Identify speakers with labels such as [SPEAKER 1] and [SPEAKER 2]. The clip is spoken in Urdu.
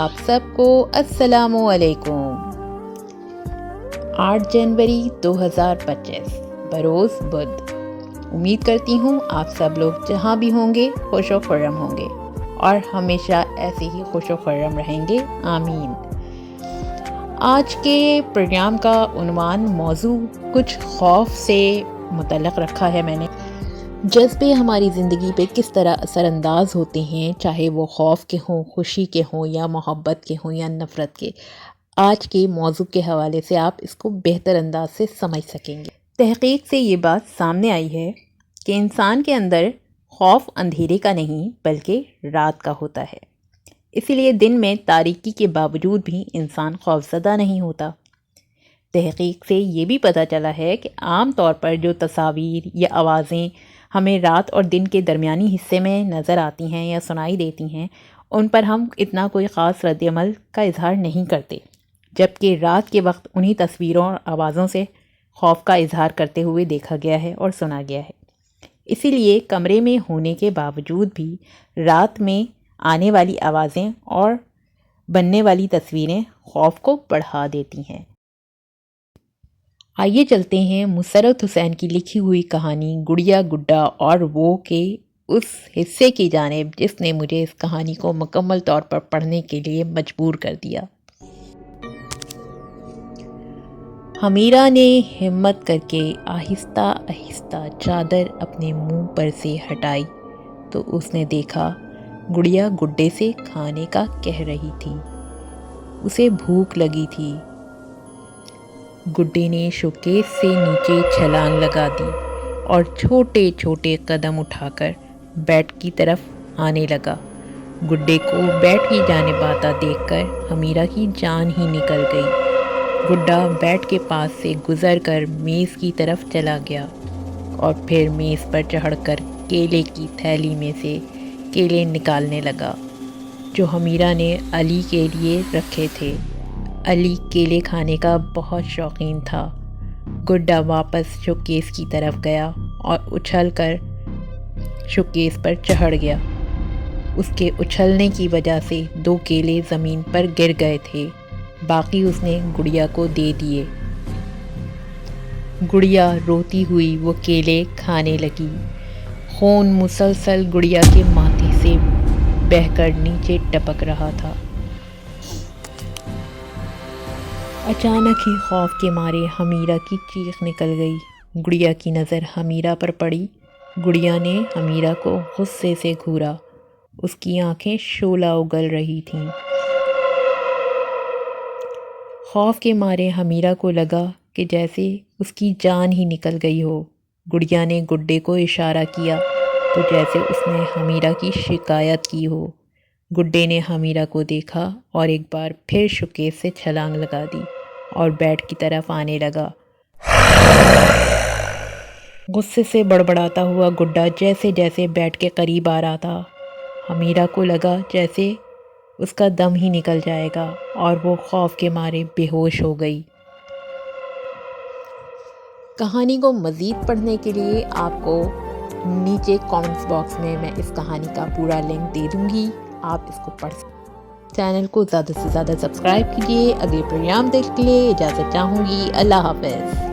[SPEAKER 1] آپ سب کو السلام علیکم۔ 8 جنوری 2025 بروز بدھ۔ امید کرتی ہوں آپ سب لوگ جہاں بھی ہوں گے خوش و خرم ہوں گے اور ہمیشہ ایسے ہی خوش و خرم رہیں گے، آمین۔ آج کے پروگرام کا عنوان موضوع کچھ خوف سے متعلق رکھا ہے میں نے۔ جذبے ہماری زندگی پہ کس طرح اثر انداز ہوتے ہیں، چاہے وہ خوف کے ہوں، خوشی کے ہوں، یا محبت کے ہوں، یا نفرت کے۔ آج کے موضوع کے حوالے سے آپ اس کو بہتر انداز سے سمجھ سکیں گے۔ تحقیق سے یہ بات سامنے آئی ہے کہ انسان کے اندر خوف اندھیرے کا نہیں بلکہ رات کا ہوتا ہے، اسی لیے دن میں تاریکی کے باوجود بھی انسان خوفزدہ نہیں ہوتا۔ تحقیق سے یہ بھی پتہ چلا ہے کہ عام طور پر جو تصاویر یا آوازیں ہمیں رات اور دن کے درمیانی حصے میں نظر آتی ہیں یا سنائی دیتی ہیں، ان پر ہم اتنا کوئی خاص رد عمل کا اظہار نہیں کرتے، جبکہ رات کے وقت انہی تصویروں اور آوازوں سے خوف کا اظہار کرتے ہوئے دیکھا گیا ہے اور سنا گیا ہے۔ اسی لیے کمرے میں ہونے کے باوجود بھی رات میں آنے والی آوازیں اور بننے والی تصویریں خوف کو بڑھا دیتی ہیں۔ آئیے چلتے ہیں مسرت حسین کی لکھی ہوئی کہانی گڑیا گڈا اور وہ کے اس حصے کی جانب جس نے مجھے اس کہانی کو مکمل طور پر پڑھنے کے لیے مجبور کر دیا۔ حمیرہ نے ہمت کر کے آہستہ آہستہ چادر اپنے منہ پر سے ہٹائی تو اس نے دیکھا گڑیا گڈے سے کھانے کا کہہ رہی تھی۔ اسے بھوک لگی تھی۔ گڈے نے شوکیس سے نیچے چھلانگ لگا دی اور چھوٹے چھوٹے قدم اٹھا کر بیٹ کی طرف آنے لگا۔ گڈے کو بیٹ کی جانب آتا دیکھ کر حمیرہ کی جان ہی نکل گئی۔ گڈا بیٹ کے پاس سے گزر کر میز کی طرف چلا گیا اور پھر میز پر چڑھ کر کیلے کی تھیلی میں سے کیلے نکالنے لگا جو حمیرہ نے علی کے لیے رکھے تھے۔ علی کیلے کھانے کا بہت شوقین تھا۔ گڈا واپس شوکیس کی طرف گیا اور اچھل کر شوکیس پر چڑھ گیا۔ اس کے اچھلنے کی وجہ سے 2 کیلے زمین پر گر گئے تھے، باقی اس نے گڑیا کو دے دیے۔ گڑیا روتی ہوئی وہ کیلے کھانے لگی۔ خون مسلسل گڑیا کے ماتھے سے بہہ کر نیچے ٹپک رہا تھا۔ اچانک ہی خوف کے مارے حمیرہ کی چیخ نکل گئی۔ گڑیا کی نظر حمیرہ پر پڑی۔ گڑیا نے حمیرہ کو غصے سے گھورا۔ اس کی آنکھیں شعلہ اگل رہی تھیں۔ خوف کے مارے حمیرہ کو لگا کہ جیسے اس کی جان ہی نکل گئی ہو۔ گڑیا نے گڈے کو اشارہ کیا تو جیسے اس نے حمیرہ کی شکایت کی ہو۔ گڈے نے حمیرہ کو دیکھا اور ایک بار پھر شوکیس سے چھلانگ لگا دی اور بیٹ کی طرف آنے لگا۔ غصے سے بڑبڑاتا ہوا گڈا جیسے جیسے بیٹ کے قریب آ رہا تھا، حمیرہ کو لگا جیسے اس کا دم ہی نکل جائے گا اور وہ خوف کے مارے بے ہوش ہو گئی۔ کہانی کو مزید پڑھنے کے لیے آپ کو نیچے کامنٹس باکس میں اس کہانی کا پورا لنک دے دوں گی، آپ اس کو پڑھ سکتے۔ چینل کو زیادہ سے زیادہ سبسکرائب کیجیے۔ اگلے پروگرام دیکھنے کے لیے اجازت چاہوں گی۔ اللہ حافظ۔